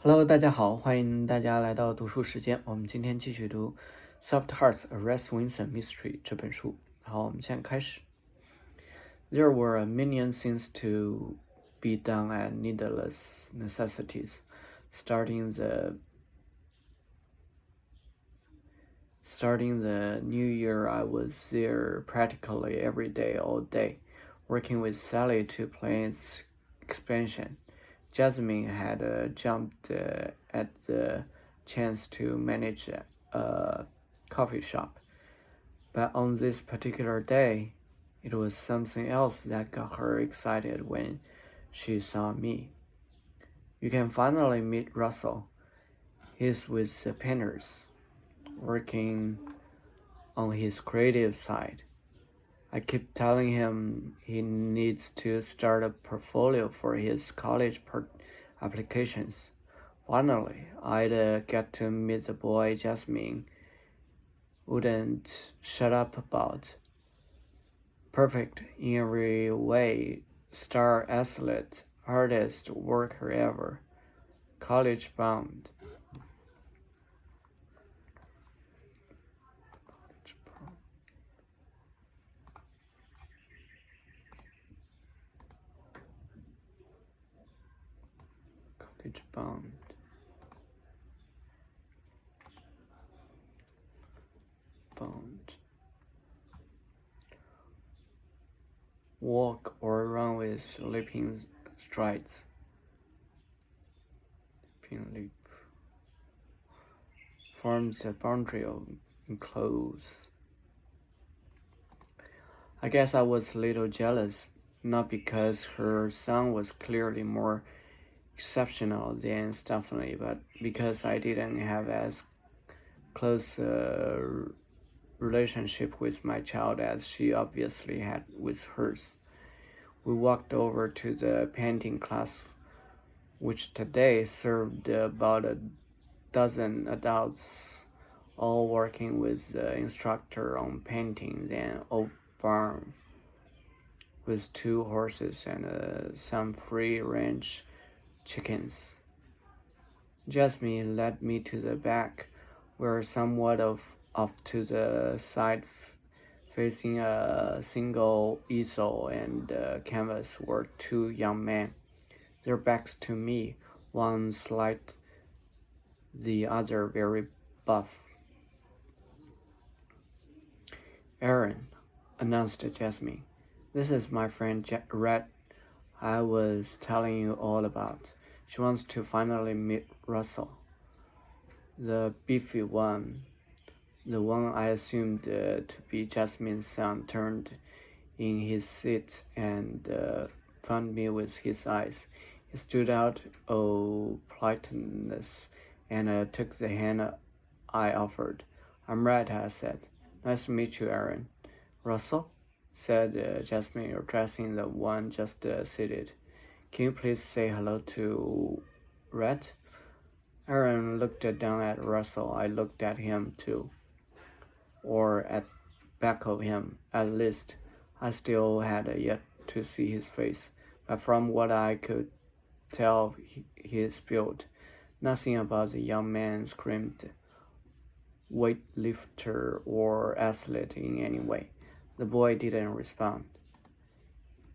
Hello，大家好，欢迎大家来到读书时间。我们今天继续读《Soft Hearts: A Rett Swinson Mystery》这本书。好，我们现在开始。There were a million things to be done at needless necessities. Starting the new year, I was there practically every day, all day, working with Sally to plan its expansion. Jasmine had jumped at the chance to manage a coffee shop, but on this particular day, it was something else that got her excited when she saw me. You can finally meet Russell. He's with the painters, working on his creative side. I keep telling him he needs to start a portfolio for his college applications. Finally, I'd get to meet the boy Jasmine wouldn't shut up about. Perfect in every way, star athlete, hardest worker ever, college bound. College bound. Walk or run with leaping strides. Leap forms the boundary of enclosed. I guess I was a little jealous, not because her son was clearly more exceptional than Stephanie, but because I didn't have as close a relationship with my child as she obviously had with hers. We walked over to the painting class, which today served about a dozen adults, all working with the instructor on painting an old barn with 2 horses and some free-range chickens. Jasmine led me to the back, where somewhat off to the side, facing a single easel and canvas, were 2 young men, their backs to me, one slight, the other very buff. Aaron, announced Jasmine. This is my friend Rett I was telling you all about. She wants to finally meet Russell. The beefy one, the one I assumed to be Jasmine's son, turned in his seat and found me with his eyes. He stood out of politeness and took the hand I offered. I'm Rett, I said. Nice to meet you, Aaron. Russell? Said Jasmine, addressing the one just seated. Can you please say hello to Rett? Aaron looked down at Russell. I looked at him too. Or at back of him, at least. I still had yet to see his face, but from what I could tell he spilled. Nothing about the young man screamed weightlifter or athlete in any way. The boy didn't respond.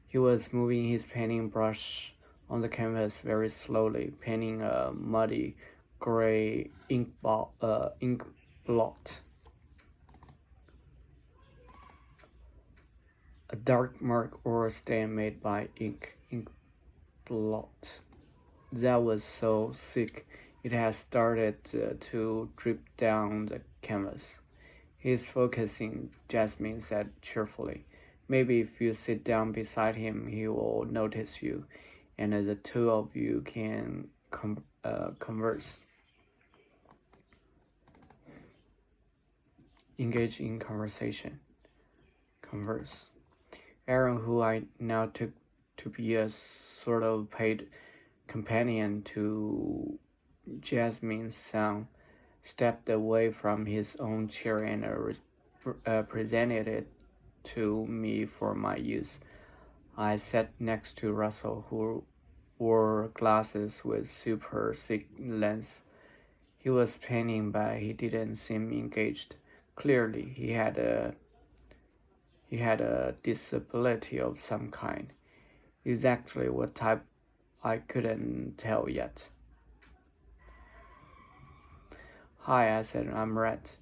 He was moving his painting brush on the canvas very slowly, painting a muddy gray ink blot. A dark mark or stain made by ink blot. That was so thick it had started to drip down the canvas. He's focusing, Jasmine said cheerfully. Maybe if you sit down beside him, he will notice you, and the 2 of you can converse. Engage in conversation. Converse. Aaron, who I now took to be a sort of paid companion to Jasmine's son, stepped away from his own chair and presented it to me for my use. I sat next to Russell, who wore glasses with super thick lens. He was painting, but he didn't seem engaged. Clearly, he had a disability of some kind. Exactly what type I couldn't tell yet. Hi, I said, I'm Rett.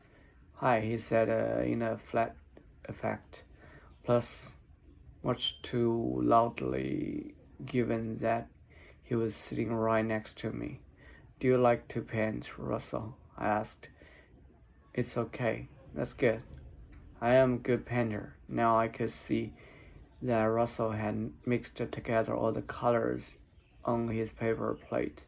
Hi, he said in a flat effect, plus much too loudly given that he was sitting right next to me. Do you like to paint, Russell? I asked. It's okay. That's good. I am a good painter. Now I could see that Russell had mixed together all the colors on his paper plate,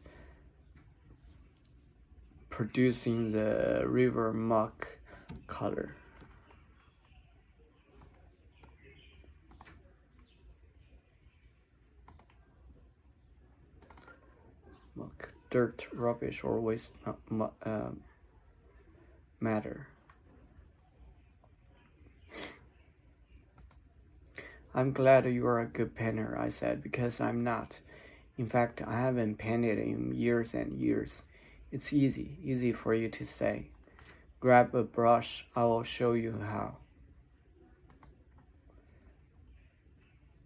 producing the river muck color. Muck, dirt, rubbish, or waste matter. I'm glad you are a good painter, I said, because I'm not. In fact, I haven't painted in years and years. It's easy for you to say. Grab a brush, I will show you how.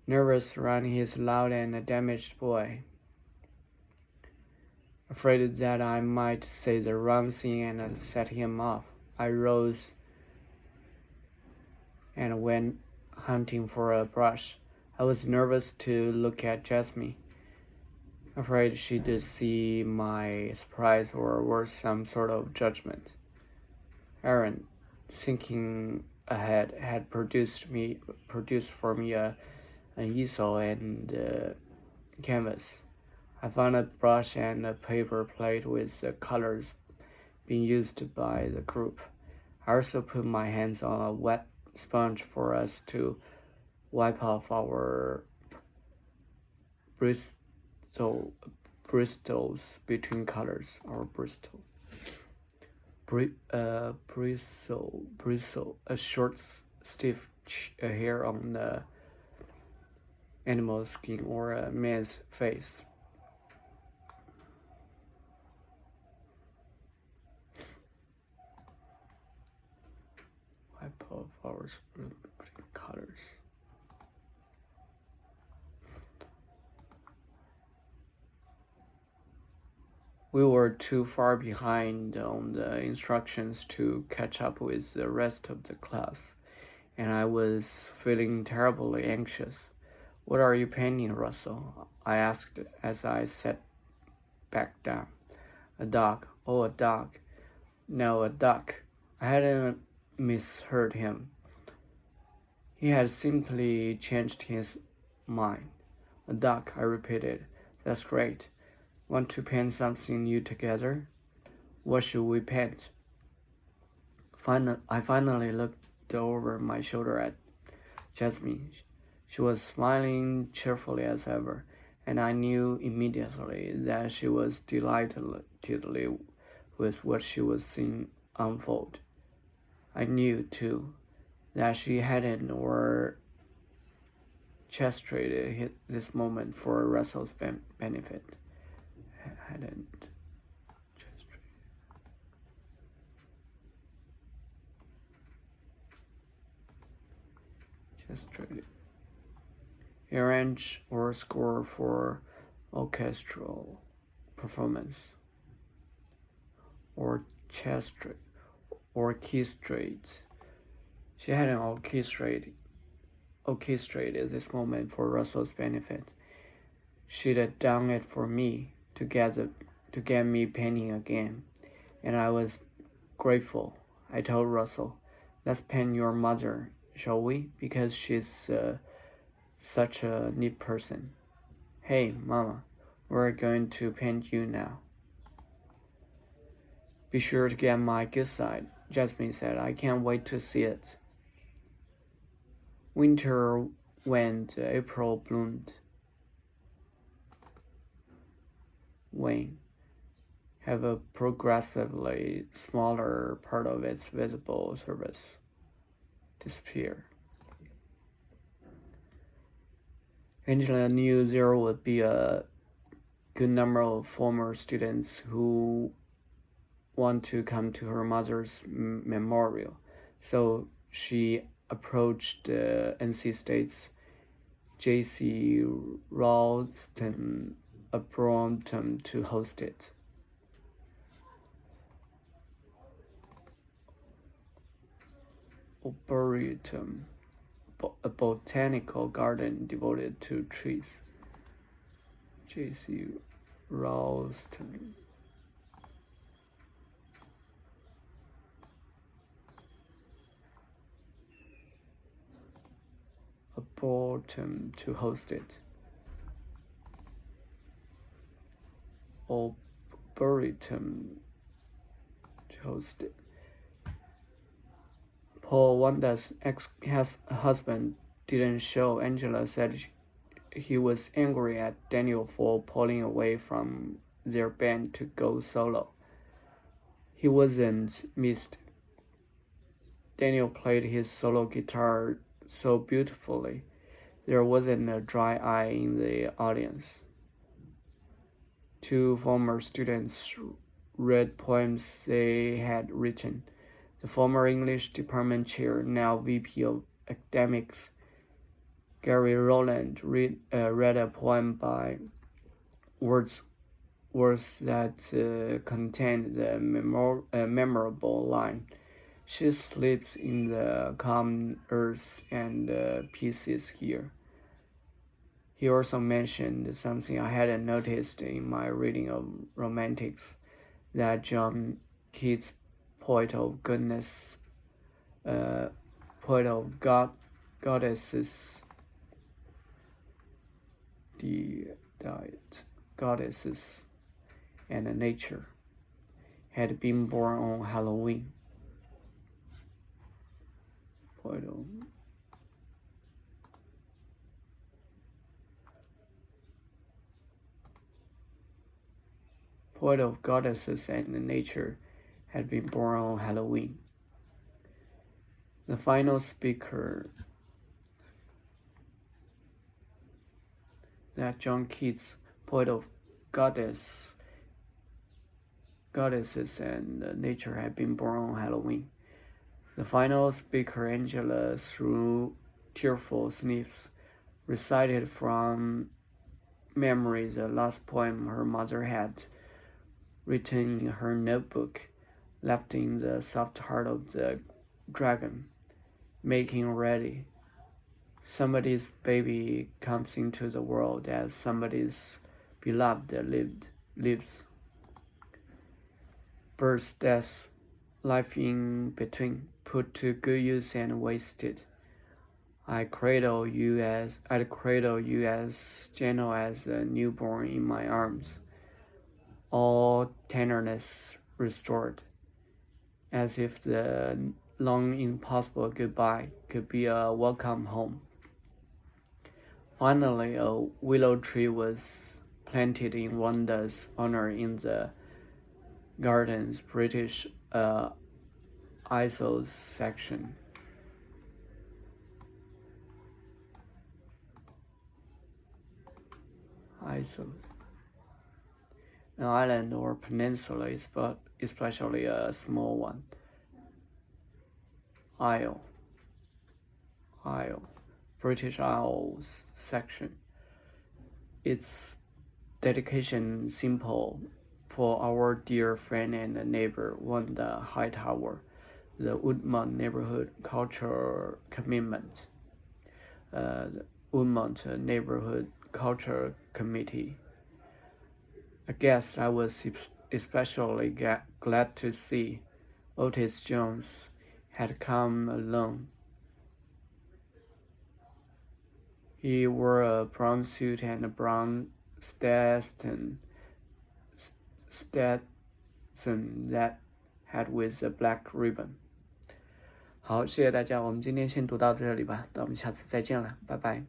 Nervous around his loud and damaged boy, afraid that I might say the wrong thing and set him off, I rose and went hunting for a brush. I was nervous to look at Jasmine, afraid she'd see my surprise or worse, some sort of judgment. Aaron, thinking ahead, had produced for me an easel and canvas. I found a brush and a paper plate with the colors being used by the group. I also put my hands on a wet sponge for us to wipe off our bristles between colors, or bristle, a short, stiff hair on the animal skin or a man's face. Wipe off our colors. We were too far behind on the instructions to catch up with the rest of the class, and I was feeling terribly anxious. What are you painting, Russell? I asked as I sat back down. A dog. Oh, a dog. No, a duck. I hadn't misheard him. He had simply changed his mind. A duck, I repeated. That's great. Want to paint something new together? What should we paint? I finally looked over my shoulder at Jasmine. She was smiling cheerfully as ever, and I knew immediately that she was delighted with what she was seeing unfold. I knew, too, that she hadn't orchestrated this moment for Russell's benefit. Hadn't orchestrated. Arrange or score for orchestral performance. Orchestrate. She hadn't orchestrated this moment for Russell's benefit. She'd have done it for me to get me painting again, and I was grateful. I told Russell, let's paint your mother, shall we? Because she's such a neat person. Hey, Mama, we're going to paint you now. Be sure to get my good side, Jasmine said. I can't wait to see it. Winter went, April bloomed. Wane, have a progressively smaller part of its visible surface disappear. Angela knew there would be a good number of former students who want to come to her mother's memorial. So she approached NC State's J.C. Ralston Arboretum to host it. Arboretum, a botanical garden devoted to trees. J.C. Ralston. Arboretum to host it. Arboretum to host it. Paul Wanda's ex-husband didn't show. Angela said he was angry at Daniel for pulling away from their band to go solo. He wasn't missed. Daniel played his solo guitar so beautifully. There wasn't a dry eye in the audience. Two former students read poems they had written. The former English department chair, now VP of Academics, Gary Rowland, read a poem by Wordsworth that contained the memorable line, "She sleeps in the calm earth and pieces here." He also mentioned something I hadn't noticed in my reading of Romantics, that John Keats' poet of goodness, poet of goddesses, goddesses and nature, had been born on Halloween. Poet of goddesses and nature had been born on Halloween. The final speaker, that John Keats, poet of goddesses and nature, had been born on Halloween. The final speaker, Angela, through tearful sniffs, recited from memory the last poem her mother had written in her notebook, left in the soft heart of the dragon, making ready. Somebody's baby comes into the world as somebody's beloved lives. Birth, death, life in between, put to good use and wasted. I'd cradle you as gentle as a newborn in my arms, all tenderness restored, as if the long impossible goodbye could be a welcome home. Finally, a willow tree was planted in Wanda's honor in the garden's British Isles section. Isles. An island or peninsula, especially a small one. Isle. British Isles section. Its dedication simple: for our dear friend and neighbor Wanda Hightower, the Woodmont Neighborhood Culture Commitment. The Woodmont Neighborhood Culture Committee. A guest I was especially glad to see, Otis Jones, had come alone. He wore a brown suit and a brown Stetson that had with a black ribbon. 好，谢谢大家，我们今天先读到这里吧，那我们下次再见了，拜拜。